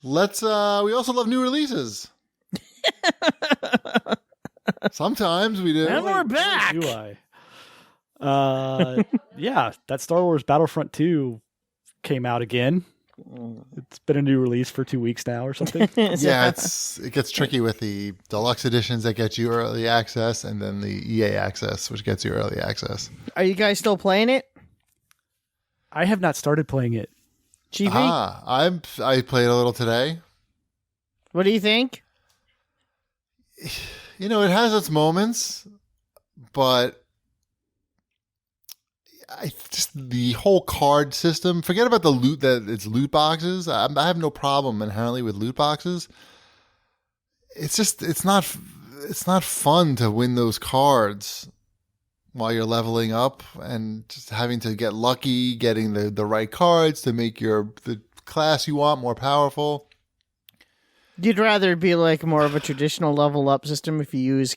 Let's. We also love new releases. Sometimes we do. And we're back. Do I? Yeah, that Star Wars Battlefront II came out again. It's been a new release for 2 weeks now or something. Yeah, it gets tricky with the deluxe editions that get you early access, and then the EA access, which gets you early access. Are you guys still playing it? I have not started playing it. GV? I played a little today. What do you think? You know, it has its moments, but the whole card system, forget about the loot, that it's loot boxes. I have no problem inherently with loot boxes. It's not fun to win those cards while you're leveling up and just having to get lucky, getting the right cards to make the class you want more powerful. You'd rather be like more of a traditional level up system if you use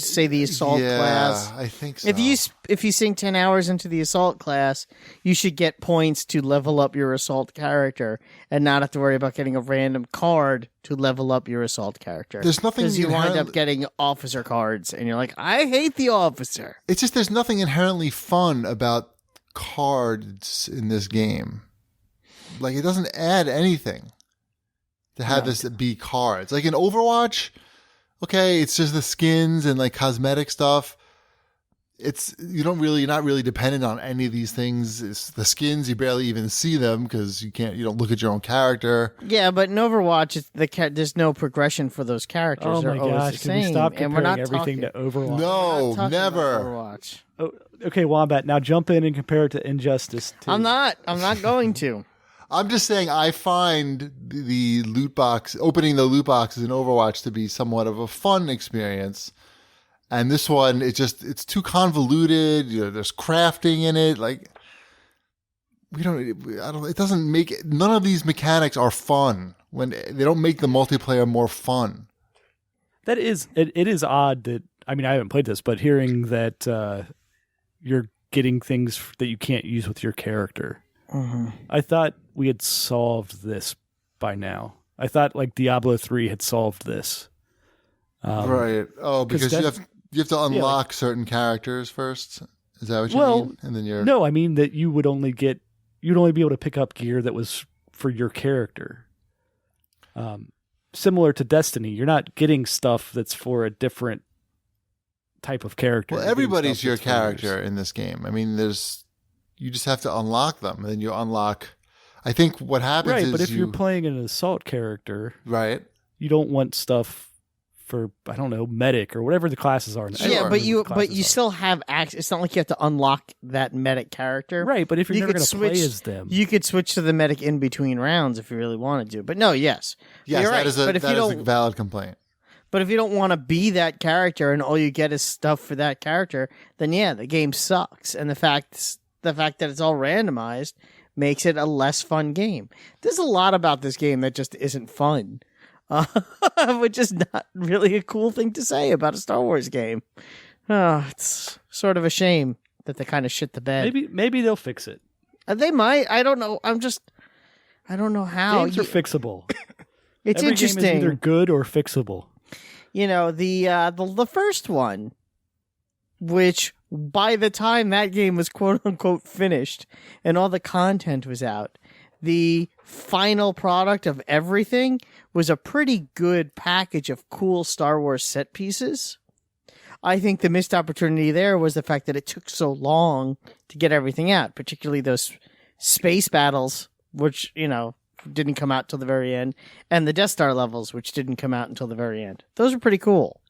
say the assault class. Yeah, I think so. If you sink 10 hours into the assault class, you should get points to level up your assault character and not have to worry about getting a random card to level up your assault character. There's nothing because you wind up getting officer cards and you're like, I hate the officer. It's just there's nothing inherently fun about cards in this game. Like, it doesn't add anything to have this be cards. Like in Overwatch, okay, it's just the skins and like cosmetic stuff. You're not really dependent on any of these things. It's the skins, you barely even see them because you don't look at your own character. Yeah, but in Overwatch, there's no progression for those characters. Oh They're my always gosh, the can same. we stop And we're comparing not everything to Overwatch? No, never. Overwatch. Oh, okay, Wombat, now jump in and compare it to Injustice 2. I'm not going to. I'm just saying I find the loot box, opening the loot boxes in Overwatch to be somewhat of a fun experience. And this one, it's too convoluted. There's crafting in it. Like, it doesn't make it, none of these mechanics are fun when they don't make the multiplayer more fun. It is odd that, I mean, I haven't played this, but hearing that you're getting things that you can't use with your character. Mm-hmm. I thought we had solved this by now. I thought like Diablo 3 had solved this. Right. Oh, because you have to unlock certain characters first. Is that what you mean? And then no, I mean that you'd only be able to pick up gear that was for your character. Similar to Destiny, you're not getting stuff that's for a different type of character. Well, everybody's your character in this game. I mean, you just have to unlock them, and then you unlock. I think what happens is but if you're playing an assault character, right, you don't want stuff for, I don't know, medic or whatever the classes are. Yeah, but you still have access. It's not like you have to unlock that medic character, right? But if you're never going to play as them, you could switch to the medic in between rounds if you really wanted to. But no, yes, that right. is a valid complaint. But if you don't want to be that character and all you get is stuff for that character, then yeah, the game sucks. And the fact that it's all randomized makes it a less fun game. There's a lot about this game that just isn't fun, which is not really a cool thing to say about a Star Wars game. It's sort of a shame that they kind of shit the bed. Maybe they'll fix it. They might. I don't know. I don't know how. Games are fixable. It's Every interesting. Game is either good or fixable. You know, the first one, which by the time that game was quote unquote finished and all the content was out, the final product of everything was a pretty good package of cool Star Wars set pieces. I think the missed opportunity there was the fact that it took so long to get everything out, particularly those space battles, which, didn't come out till the very end, and the Death Star levels, which didn't come out until the very end. Those are pretty cool.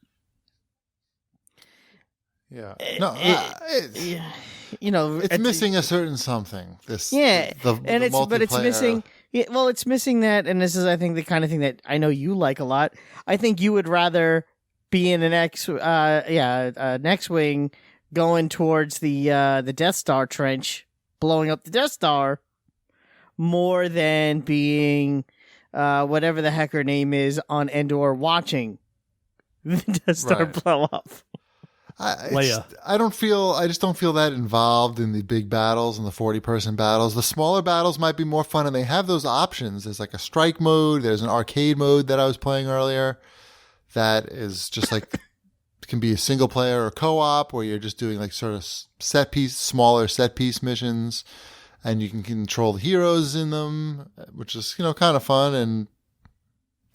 Yeah. No, it's missing a certain something. It's missing. Well, it's missing that, and this is, I think, the kind of thing that I know you like a lot. I think you would rather be in an X-wing going towards the Death Star trench, blowing up the Death Star, more than being whatever the heck her name is on Endor watching the Death Star blow up. Leia. I just don't feel that involved in the big battles and the 40-person battles. The smaller battles might be more fun, and they have those options. There's like a strike mode. There's an arcade mode that I was playing earlier that is just like can be a single player or co-op, where you're just doing like sort of smaller set piece missions, and you can control the heroes in them, which is, kind of fun and,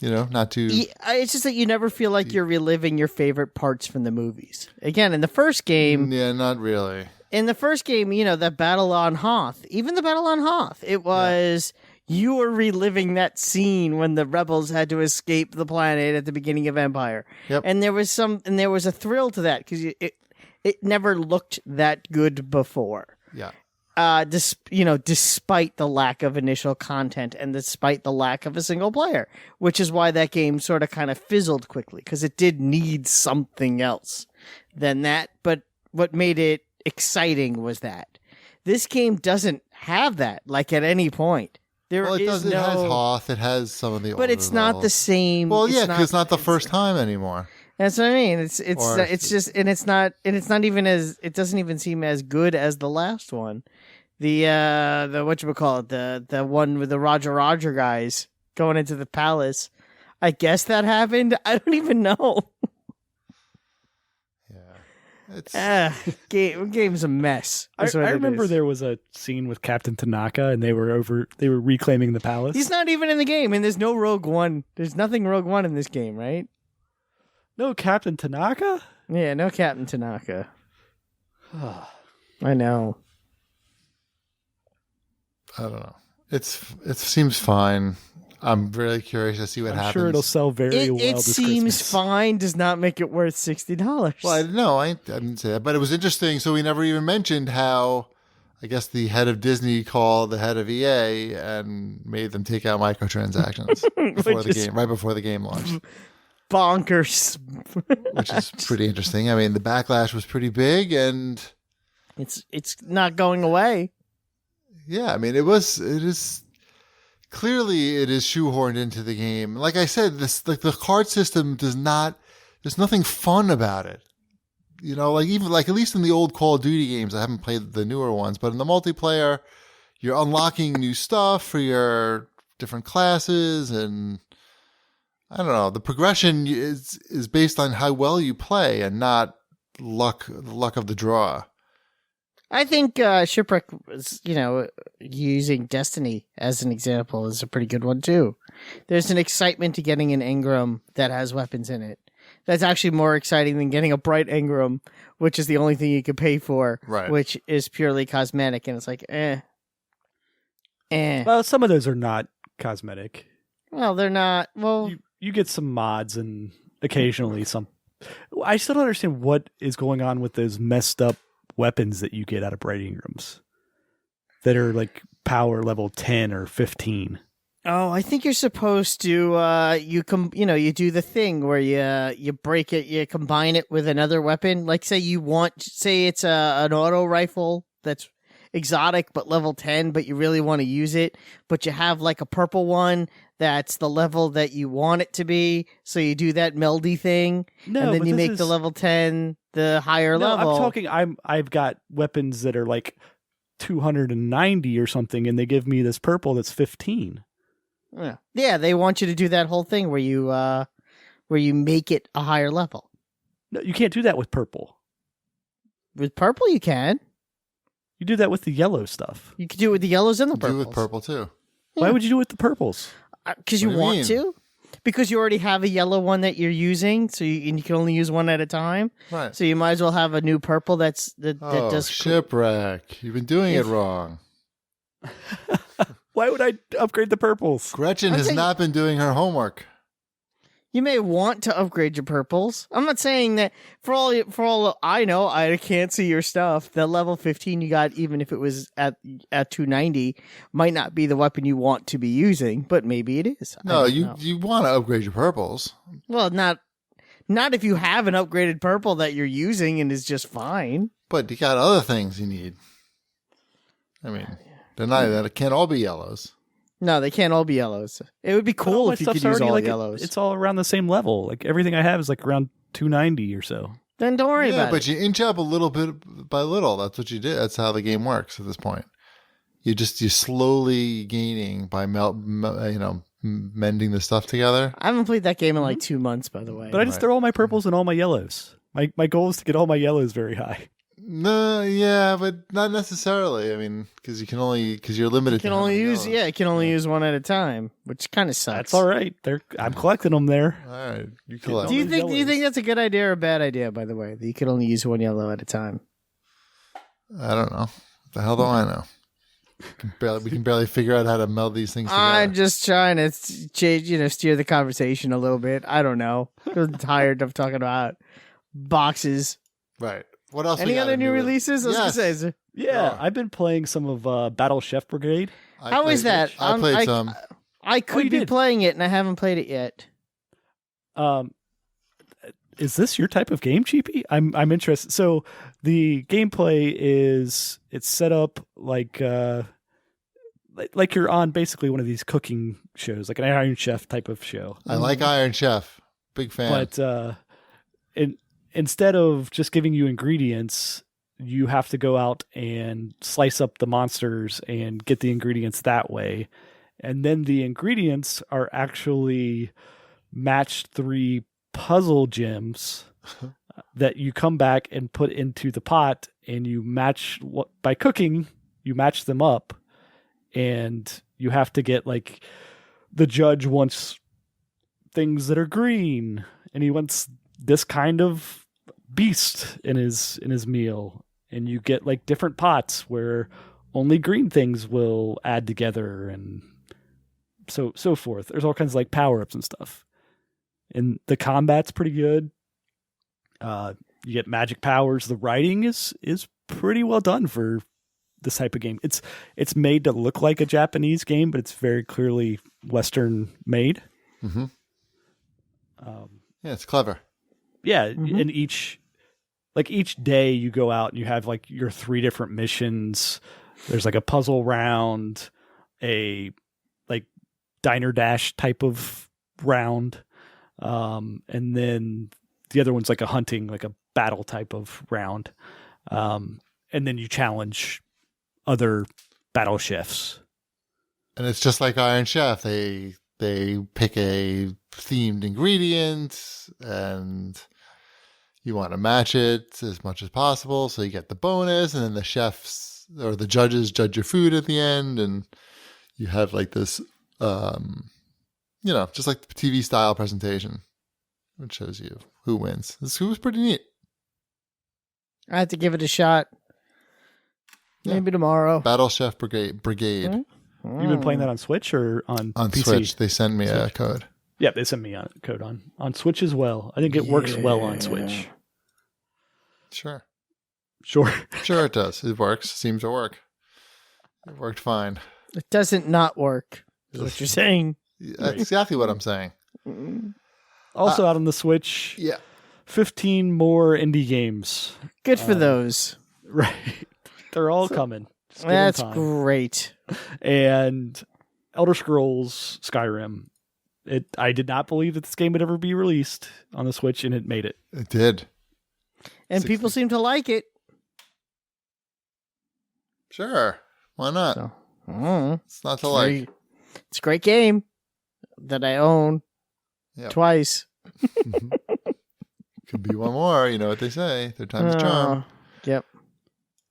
not too... It's just that you never feel like you're reliving your favorite parts from the movies. Again, in the first game... Yeah, not really. In the first game, that battle on Hoth, even the battle on Hoth, it was... Yeah. You were reliving that scene when the rebels had to escape the planet at the beginning of Empire. Yep. And there was a thrill to that, because it never looked that good before. Yeah. Despite the lack of initial content and despite the lack of a single player, which is why that game sort of kind of fizzled quickly, because it did need something else than that. But what made it exciting was that this game doesn't have that, like, at any point. It has Hoth. It has some of the older but it's not levels. The same. Well, yeah, because it's not the first time anymore. That's what I mean. It doesn't even seem as good as the last one. The whatchamacallit, the one with the Roger guys going into the palace. I guess that happened. I don't even know. Yeah. Game's a mess. I remember there was a scene with Captain Tanaka, and they were reclaiming the palace. He's not even in the game, and there's no Rogue One. There's nothing Rogue One in this game, right? No Captain Tanaka? Yeah, no Captain Tanaka. I know. I don't know. It seems fine. I'm really curious to see what happens. I'm sure it'll sell very well. It seems Christmas. fine. Does not make it worth $60. Well, I didn't say that, but it was interesting. So we never even mentioned how, I guess, the head of Disney called the head of EA and made them take out microtransactions right before the game launched. Bonkers. Which is pretty interesting. I mean, the backlash was pretty big, and it's not going away. Yeah, I mean, it is clearly shoehorned into the game. Like I said, the card system there's nothing fun about it. At least in the old Call of Duty games, I haven't played the newer ones, but in the multiplayer, you're unlocking new stuff for your different classes, and I don't know, the progression is based on how well you play and not the luck of the draw. I think Shipwreck was, using Destiny as an example is a pretty good one too. There's an excitement to getting an engram that has weapons in it. That's actually more exciting than getting a bright engram, which is the only thing you can pay for, right, which is purely cosmetic, and it's like, eh. Well, some of those are not cosmetic. Well, they're not. Well, you get some mods and occasionally some. I still don't understand what is going on with those messed up weapons that you get out of bright engrams that are like power level 10 or 15. Oh, I think you're supposed to you do the thing where you break it, you combine it with another weapon. Like say it's an auto rifle that's exotic but level 10, but you really want to use it, but you have like a purple one that's the level that you want it to be, so you do that meldy thing, and then you make the level 10 the higher level. I'm talking I've got weapons that are like 290 or something, and they give me this purple that's 15. Yeah, they want you to do that whole thing where you make it a higher level. No, you can't do that with purple. With purple you can. You do that with the yellow stuff. You can do it with the yellows and the purples. Do it with purple too. Why would you do it with the purples? Because you want to. Because you already have a yellow one that you're using, and you can only use one at a time. Right. So you might as well have a new purple that does. Shipwreck! You've been doing it wrong. Why would I upgrade the purples? Gretchen has not been doing her homework. You may want to upgrade your purples. I'm not saying that for all I know, I can't see your stuff. The level 15 you got, even if it was at 290, might not be the weapon you want to be using, but maybe it is. No, you want to upgrade your purples. Well, not if you have an upgraded purple that you're using and is just fine. But you got other things you need. I mean, it can't all be yellows. No, they can't all be yellows. It would be cool if you could use all yellows. It's all around the same level. Like everything I have is like around 290 or so. Then don't worry about but it. you inch up a little bit by little. That's what you did. That's how the game works at this point. You're slowly gaining by mending the stuff together. I haven't played that game in like 2 months, by the way. But I just throw all my purples and all my yellows. My goal is to get all my yellows very high. No, yeah, but not necessarily. I mean, because you're limited. You can only use one at a time, which kind of sucks. That's all right. I'm collecting them there. All right, you collect. Do you think that's a good idea or a bad idea? By the way, that you can only use one yellow at a time. I don't know. The hell do I know? We can barely figure out how to meld these things together. I'm just trying to change, steer the conversation a little bit. I don't know. I'm tired of talking about boxes. Right. What else? Any other new releases? I was gonna say, is there- Yeah, I've been playing some of Battle Chef Brigade. How is that? I played some. I could be playing it, and I haven't played it yet. Is this your type of game, Cheapy? I'm interested. So the gameplay is it's set up like you're on basically one of these cooking shows, like an Iron Chef type of show. I like Iron Chef. Big fan. But instead of just giving you ingredients, you have to go out and slice up the monsters and get the ingredients that way. And then the ingredients are actually match 3 puzzle gems that you come back and put into the pot, and you match by cooking, you match them up, and you have to get like the judge wants things that are green, and he wants this kind of beast in his meal, and you get like different pots where only green things will add together, and so forth. There's all kinds of like power-ups and stuff. And the combat's pretty good. You get magic powers. The writing is pretty well done for this type of game. It's made to look like a Japanese game, but it's very clearly Western made. Mm-hmm. Yeah, it's clever. Yeah, Mm-hmm. and each day you go out and you have like your 3 different missions. There's like a puzzle round, a like diner dash type of round. And then the other one's like a hunting, like a battle type of round. And then you challenge other battle chefs. And it's just like Iron Chef. They pick a themed ingredient, and you want to match it as much as possible, so you get the bonus. And then the chefs or the judges judge your food at the end, and you have like this, just like the TV style presentation, which shows you who wins. This was pretty neat. I have to give it a shot. Maybe tomorrow. Battle Chef Brigade. Mm-hmm. You've been playing that on Switch or on PC? Switch. They send me a code. Yeah, they sent me a code on Switch as well. I think it works well on Switch. Sure. Sure it does. It works. Seems to work. It worked fine. It doesn't not work. Is what you're saying. That's exactly what I'm saying. Also out on the Switch. Yeah. 15 more indie games. Good for those. Right. They're all coming. Just give them That's time. great. And Elder Scrolls Skyrim. I did not believe that this game would ever be released on the Switch, and it made it. It did. And people seem to like it. Sure. Why not? So, It's not to like. It's a great game that I own twice. Could be one more. You know what they say. Third time's a charm. Yep.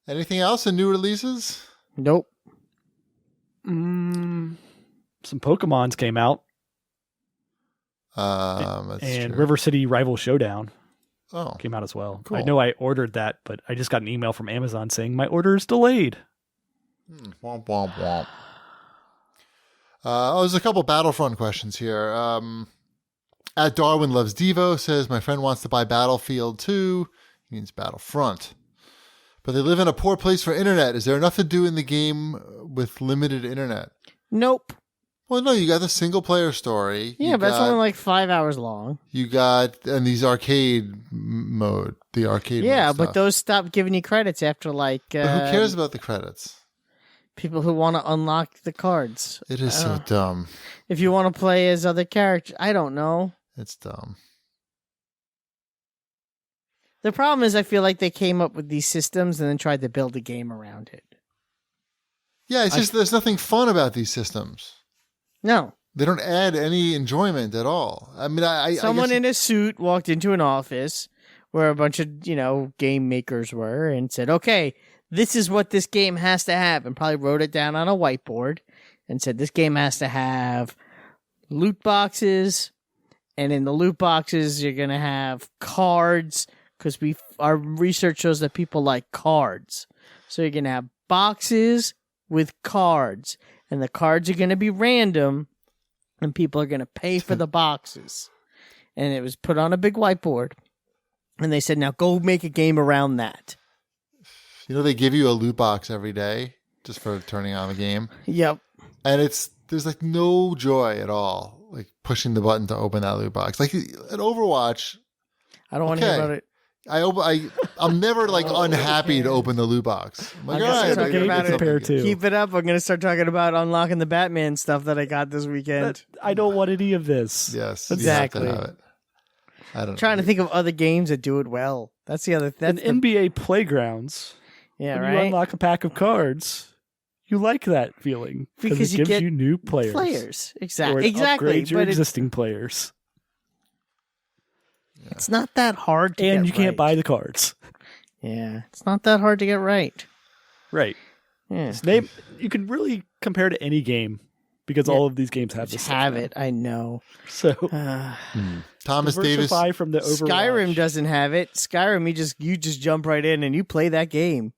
Anything else in new releases? Nope. Some Pokemons came out. That's and true. River City Rival Showdown came out as well. Cool. I know I ordered that, but I just got an email from Amazon saying my order is delayed. Womp, womp, womp. There's a couple Battlefront questions here. At Darwin Loves Devo says, my friend wants to buy Battlefield 2. He means Battlefront. But they live in a poor place for internet. Is there enough to do in the game with limited internet? Nope. Well, no, you got the single player story. Yeah, but it's only like 5 hours long. You got, and these arcade mode, the arcade Yeah, mode but stuff. those stop giving you credits after like... But who cares about the credits? People who want to unlock the cards. It is so dumb. If you want to play as other characters, I don't know. It's dumb. The problem is I feel like they came up with these systems and then tried to build a game around it. Yeah, it's just there's nothing fun about these systems. No. They don't add any enjoyment at all. I mean, Someone I guess in a suit walked into an office where a bunch of, game makers were and said, okay, this is what this game has to have, and probably wrote it down on a whiteboard and said this game has to have loot boxes, and in the loot boxes you're going to have cards because our research shows that people like cards. So you're going to have boxes with cards, and the cards are going to be random, and people are going to pay for the boxes. And it was put on a big whiteboard, and they said, now go make a game around that. they give you a loot box every day just for turning on the game. Yep. And there's like no joy at all, like pushing the button to open that loot box. Like at Overwatch, I don't want to hear about it. I'm never like unhappy to open the loot box. I'm like, I'm all right, talking about it. Keep it up. I'm going to start talking about unlocking the Batman stuff that I got this weekend. I don't want any of this. Yes, exactly. You have to have it. I don't know. Trying to think of other games that do it well. That's the other thing. NBA Playgrounds. Yeah, when right. you unlock a pack of cards, you like that feeling because it you gives get you new players. Exactly. Upgrades your existing players. Yeah. It's not that hard to get and you can't right. buy the cards. Yeah, it's not that hard to get right. Right. Yeah. You can really compare to any game because all of these games have this. Have it. I know. So Thomas Davis from the Overwatch. Skyrim doesn't have it. Skyrim, you just jump right in and you play that game.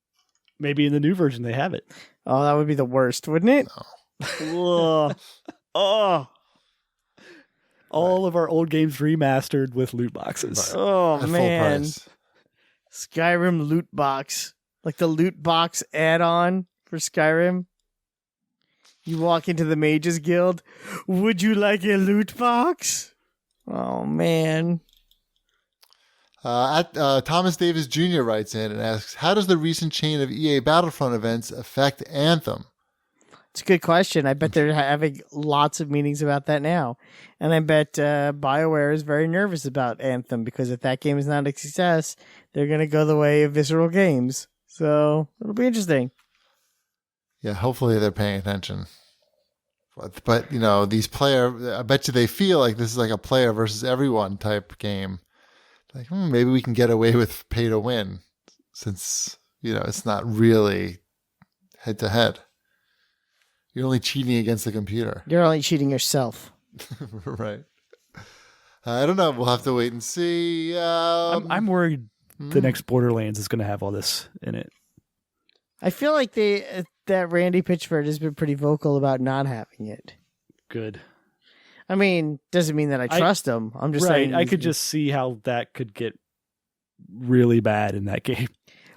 Maybe in the new version they have it. Oh, that would be the worst, wouldn't it? No. Oh. All of our old games remastered with loot boxes. Right. Oh, At man. full price. Skyrim loot box. Like the loot box add-on for Skyrim. You walk into the Mages Guild. Would you like a loot box? Oh, man. Thomas Davis Jr. writes in and asks, how does the recent chain of EA Battlefront events affect Anthem? It's a good question. I bet they're having lots of meetings about that now. And I bet BioWare is very nervous about Anthem because if that game is not a success, they're going to go the way of Visceral Games. So it'll be interesting. Yeah, hopefully they're paying attention. But these I bet you they feel like this is like a player versus everyone type game. Like, maybe we can get away with pay to win since, it's not really head to head. You're only cheating against the computer. You're only cheating yourself. Right. I don't know. We'll have to wait and see. I'm worried the next Borderlands is going to have all this in it. I feel like that Randy Pitchford has been pretty vocal about not having it. Good. I mean, doesn't mean that I trust him. I'm just saying. I could just see how that could get really bad in that game.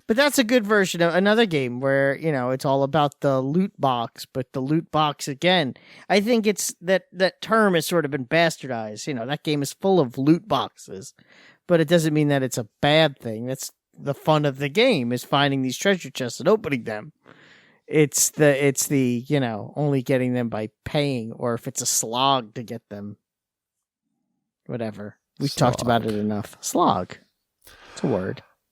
But that's a good version of another game where, it's all about the loot box, but the loot box again. I think it's that term has sort of been bastardized. That game is full of loot boxes, but it doesn't mean that it's a bad thing. That's the fun of the game is finding these treasure chests and opening them. It's the only getting them by paying, or if it's a slog to get them. Whatever. We've talked about it enough. Slog. It's a word.